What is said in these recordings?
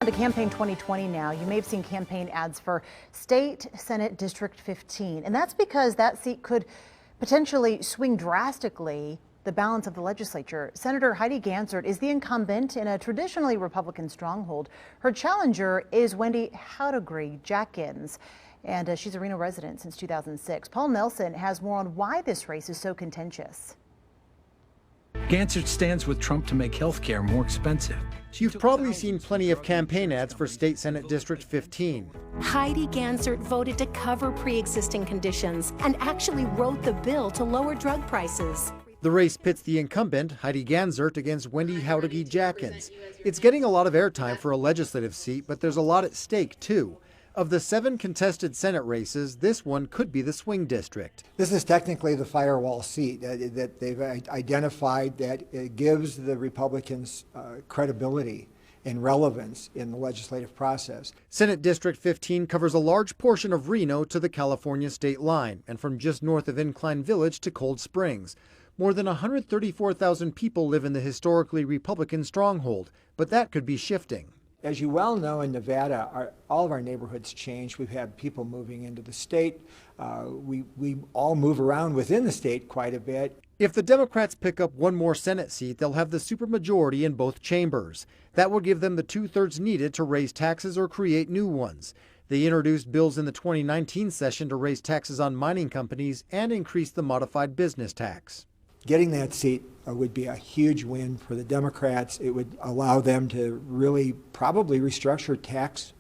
To Campaign 2020 now. You may have seen campaign ads for State Senate District 15, and that's because that seat could potentially swing drastically the balance of the legislature. Senator Heidi Gensert is the incumbent in a traditionally Republican stronghold. Her challenger is Wendy Haudegui-Jackins, and she's a Reno resident since 2006. Paul Nelson has more on why this race is so contentious. Gensert stands with Trump to make health care more expensive. You've probably seen plenty of campaign ads for State Senate District 15. Heidi Gensert voted to cover pre-existing conditions and actually wrote the bill to lower drug prices. The race pits the incumbent, Heidi Gensert, against Wendy Haudegui-Jackins. It's getting a lot of airtime for a legislative seat, but there's a lot at stake, too. Of the 7 contested Senate races, this one could be the swing district. This is technically the firewall seat that they've identified that gives the Republicans credibility and relevance in the legislative process. Senate District 15 covers a large portion of Reno to the California state line and from just north of Incline Village to Cold Springs. More than 134,000 people live in the historically Republican stronghold, but that could be shifting. As you well know, in Nevada, all of our neighborhoods change. We've had people moving into the state. We all move around within the state quite a bit. If the Democrats pick up one more Senate seat, they'll have the supermajority in both chambers. That will give them the 2/3 needed to raise taxes or create new ones. They introduced bills in the 2019 session to raise taxes on mining companies and increase the modified business tax. Getting that seat would be a huge win for the Democrats. It would allow them to really probably restructure tax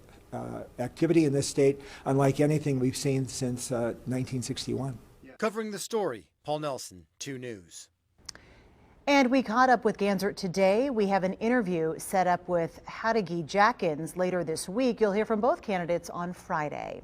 activity in this state unlike anything we've seen since 1961. Covering the story, Paul Nelson, 2 News. And we caught up with Gensert today. We have an interview set up with Haudegui-Jackins later this week. You'll hear from both candidates on Friday.